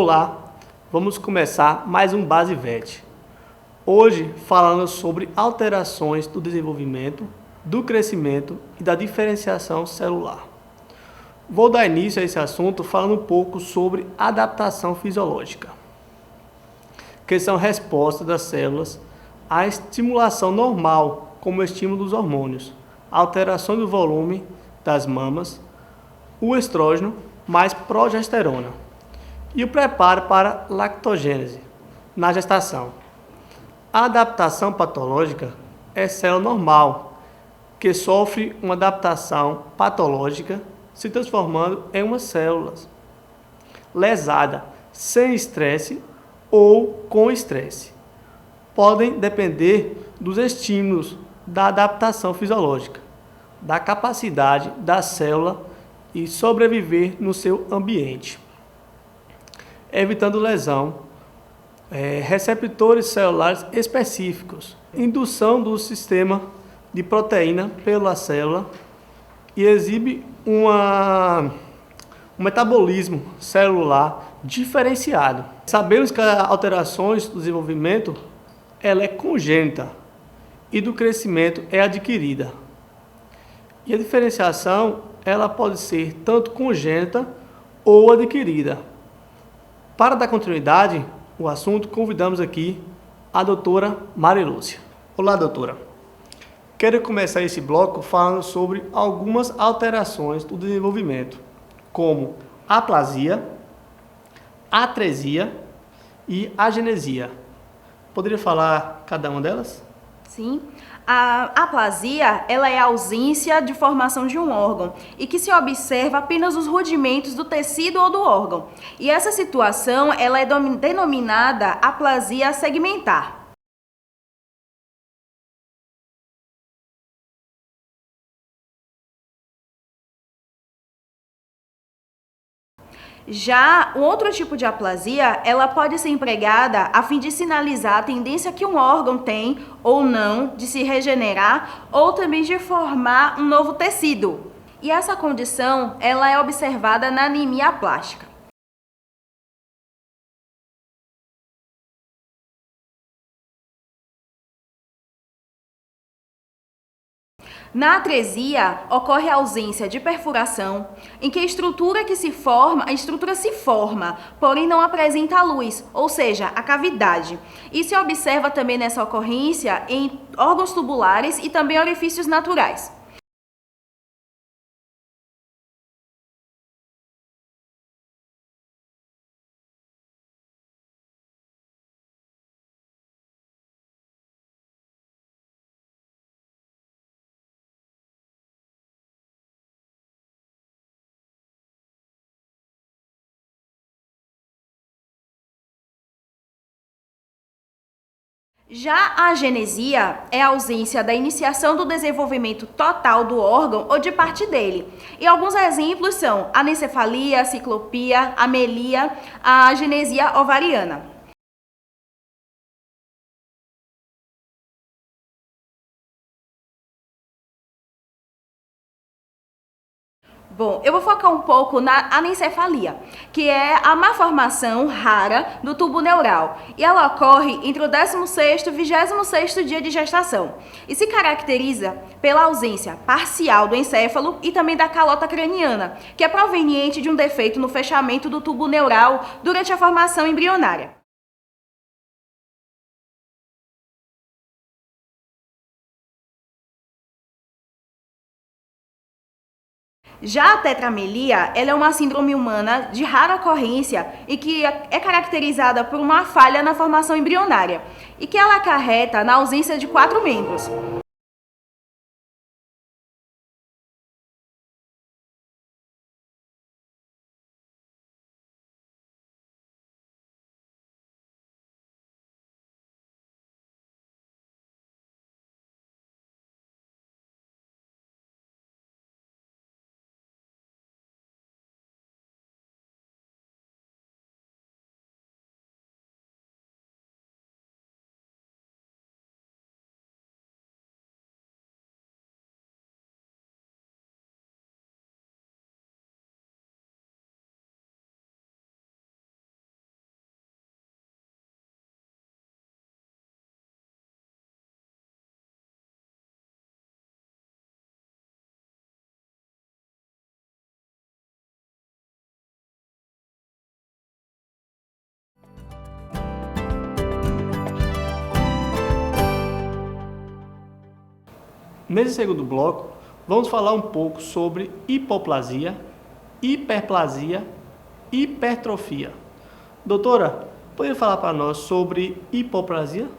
Olá, vamos começar mais um Base VET. Hoje falando sobre alterações do desenvolvimento, do crescimento e da diferenciação celular. Vou dar início a esse assunto falando um pouco sobre adaptação fisiológica, que são respostas das células à estimulação normal, como o estímulo dos hormônios, alteração do volume das mamas, o estrógeno mais progesterona e o preparo para lactogênese na gestação. A adaptação patológica é célula normal que sofre uma adaptação patológica, se transformando em uma célula lesada, sem estresse ou com estresse. Podem depender dos estímulos da adaptação fisiológica, da capacidade da célula e sobreviver no seu ambiente, evitando lesão, receptores celulares específicos, indução do sistema de proteína pela célula e exibe um metabolismo celular diferenciado. Sabemos que as alterações do desenvolvimento ela é congênita e do crescimento é adquirida. E a diferenciação ela pode ser tanto congênita ou adquirida. Para dar continuidade ao assunto, convidamos aqui a doutora Marilúcia. Olá, doutora. Quero começar esse bloco falando sobre algumas alterações do desenvolvimento, como aplasia, atresia e agenesia. Poderia falar cada uma delas? Sim. A aplasia, ela é a ausência de formação de um órgão e que se observa apenas os rudimentos do tecido ou do órgão. E essa situação, ela é denominada aplasia segmentar. Já o outro tipo de aplasia, ela pode ser empregada a fim de sinalizar a tendência que um órgão tem ou não de se regenerar ou também de formar um novo tecido. E essa condição, ela é observada na anemia aplástica. Na atresia, ocorre a ausência de perfuração, em que a estrutura se forma, porém não apresenta a luz, ou seja, a cavidade. E se observa também nessa ocorrência em órgãos tubulares e também orifícios naturais. Já a agenesia é a ausência da iniciação do desenvolvimento total do órgão ou de parte dele. E alguns exemplos são a anencefalia, a ciclopia, a amelia, a agenesia ovariana. Bom, eu vou focar um pouco na anencefalia, que é a malformação rara do tubo neural, e ela ocorre entre o 16º e 26º dia de gestação, e se caracteriza pela ausência parcial do encéfalo e também da calota craniana, que é proveniente de um defeito no fechamento do tubo neural durante a formação embrionária. Já a tetramelia, ela é uma síndrome humana de rara ocorrência e que é caracterizada por uma falha na formação embrionária e que ela acarreta na ausência de 4 membros. Nesse segundo bloco, vamos falar um pouco sobre hipoplasia, hiperplasia e hipertrofia. Doutora, pode falar para nós sobre hipoplasia?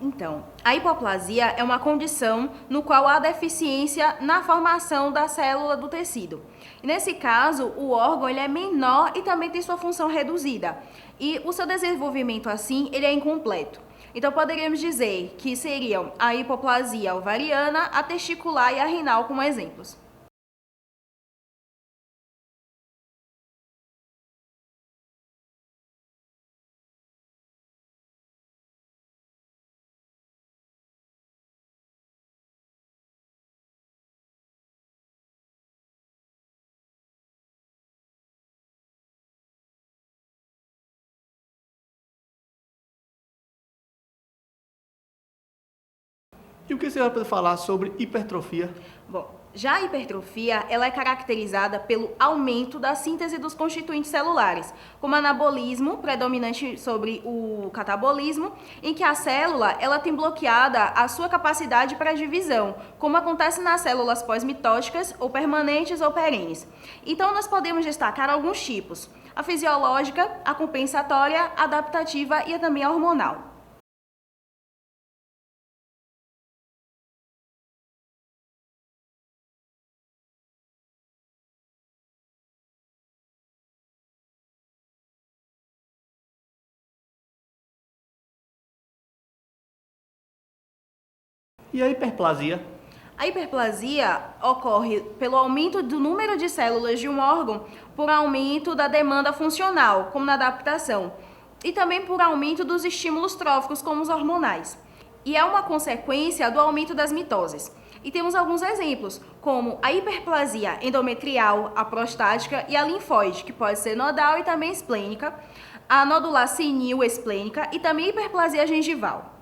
Então, a hipoplasia é uma condição no qual há deficiência na formação da célula do tecido. E nesse caso, o órgão ele é menor e também tem sua função reduzida. E o seu desenvolvimento, assim, ele é incompleto. Então, poderíamos dizer que seriam a hipoplasia ovariana, a testicular e a renal como exemplos. E o que você vai poder falar sobre hipertrofia? Bom, já a hipertrofia, ela é caracterizada pelo aumento da síntese dos constituintes celulares, como anabolismo, predominante sobre o catabolismo, em que a célula ela tem bloqueada a sua capacidade para divisão, como acontece nas células pós-mitóticas, ou permanentes ou perenes. Então, nós podemos destacar alguns tipos: a fisiológica, a compensatória, a adaptativa e também a hormonal. E a hiperplasia? A hiperplasia ocorre pelo aumento do número de células de um órgão por aumento da demanda funcional, como na adaptação, e também por aumento dos estímulos tróficos, como os hormonais. E é uma consequência do aumento das mitoses. E temos alguns exemplos, como a hiperplasia endometrial, a prostática e a linfóide, que pode ser nodal e também esplênica, a nodular senil esplênica e também a hiperplasia gengival.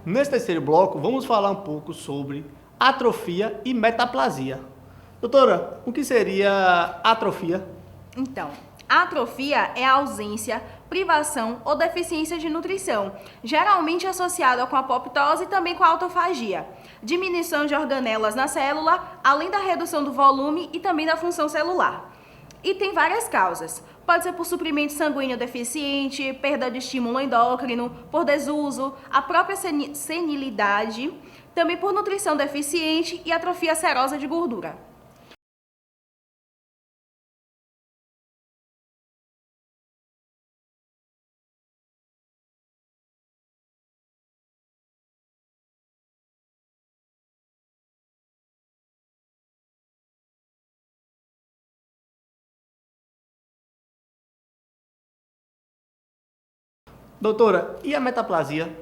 Nesse terceiro bloco, vamos falar um pouco sobre atrofia e metaplasia. Doutora, o que seria atrofia? Então, a atrofia é a ausência, privação ou deficiência de nutrição, geralmente associada com a apoptose e também com a autofagia. Diminuição de organelas na célula, além da redução do volume e também da função celular. E tem várias causas. Pode ser por suprimento sanguíneo deficiente, perda de estímulo endócrino, por desuso, a própria senilidade, também por nutrição deficiente e atrofia serosa de gordura. Doutora, e a metaplasia?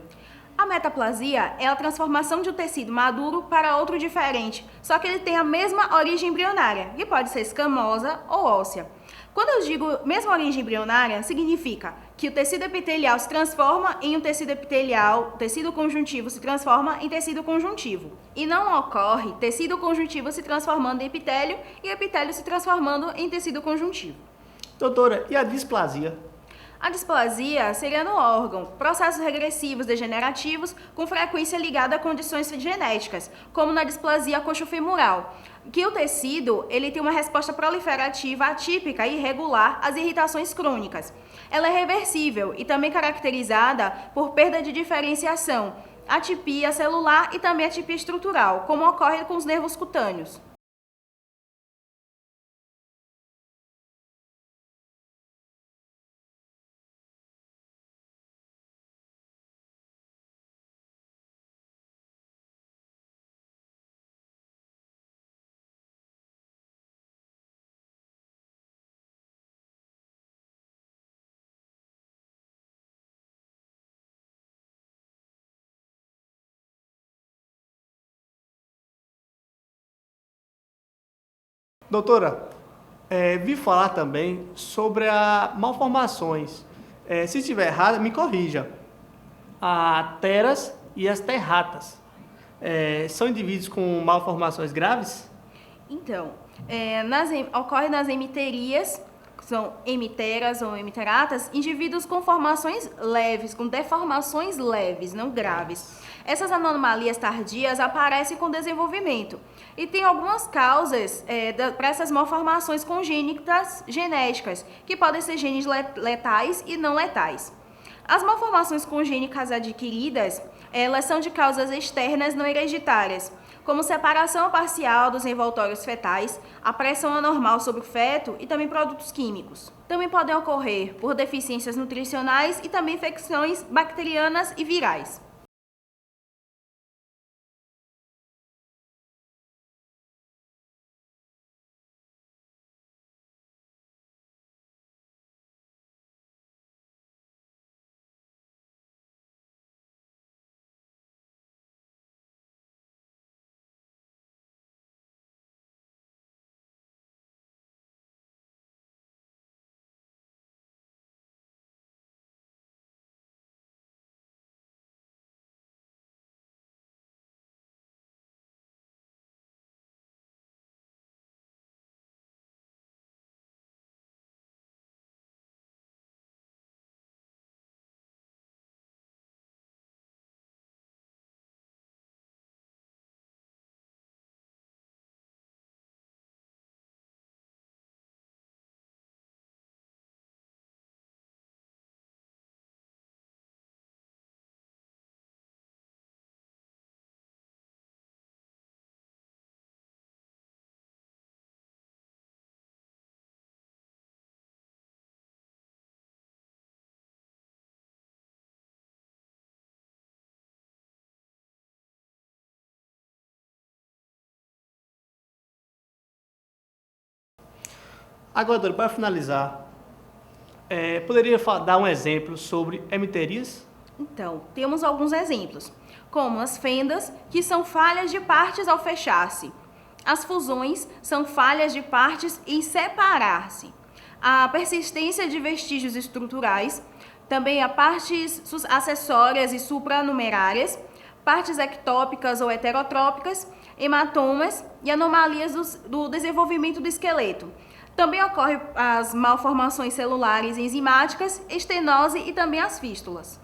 A metaplasia é a transformação de um tecido maduro para outro diferente, só que ele tem a mesma origem embrionária, e pode ser escamosa ou óssea. Quando eu digo mesma origem embrionária, significa que o tecido epitelial se transforma em um tecido epitelial, o tecido conjuntivo se transforma em tecido conjuntivo. E não ocorre tecido conjuntivo se transformando em epitélio e epitélio se transformando em tecido conjuntivo. Doutora, e a displasia? A displasia seria no órgão, processos regressivos degenerativos com frequência ligada a condições genéticas, como na displasia coxofemoral, que o tecido ele tem uma resposta proliferativa atípica e irregular às irritações crônicas. Ela é reversível e também caracterizada por perda de diferenciação, atipia celular e também atipia estrutural, como ocorre com os nervos cutâneos. Doutora, vi falar também sobre as malformações. Se estiver errado, me corrija. A teras e as terratas são indivíduos com malformações graves? Então, ocorre nas hemiterias, que são hemiteras ou hemiteratas, indivíduos com formações leves, com deformações leves, não graves. Essas anomalias tardias aparecem com o desenvolvimento e tem algumas causas para essas malformações congênitas genéticas, que podem ser genes letais e não letais. As malformações congênicas adquiridas, elas são de causas externas não hereditárias, como separação parcial dos envoltórios fetais, a pressão anormal sobre o feto e também produtos químicos. Também podem ocorrer por deficiências nutricionais e também infecções bacterianas e virais. Agora, doutor, para finalizar, poderia dar um exemplo sobre hemiterias? Então, temos alguns exemplos, como as fendas, que são falhas de partes ao fechar-se. As fusões são falhas de partes em separar-se. A persistência de vestígios estruturais, também a partes acessórias e supranumerárias, partes ectópicas ou heterotrópicas, hematomas e anomalias do desenvolvimento do esqueleto. Também ocorrem as malformações celulares enzimáticas, estenose e também as fístulas.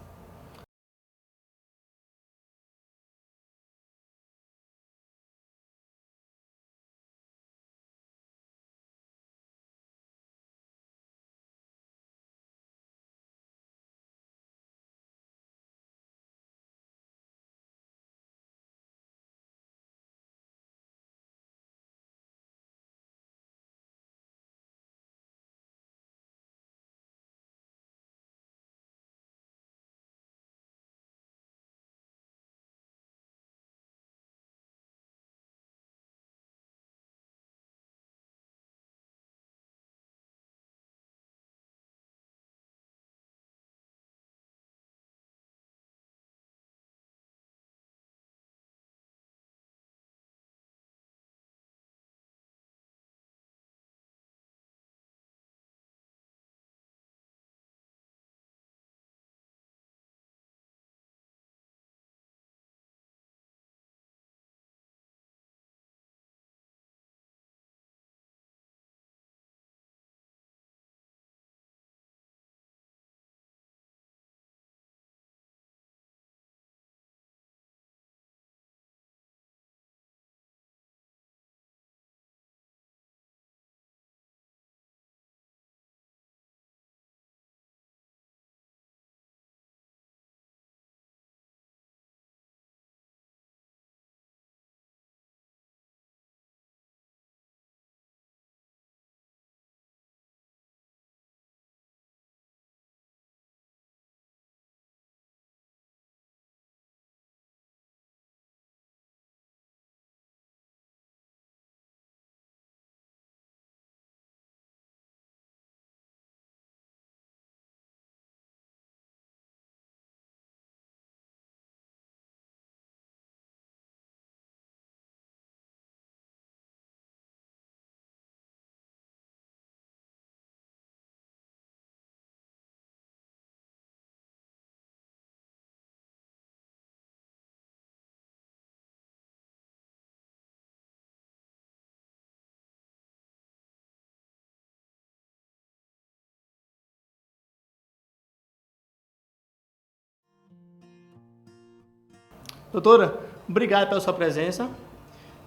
Doutora, obrigado pela sua presença.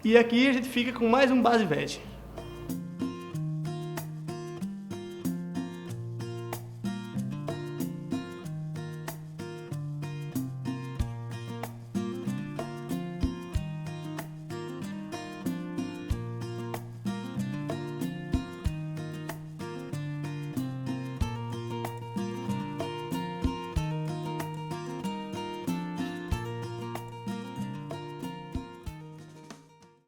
E aqui a gente fica com mais um Base VET.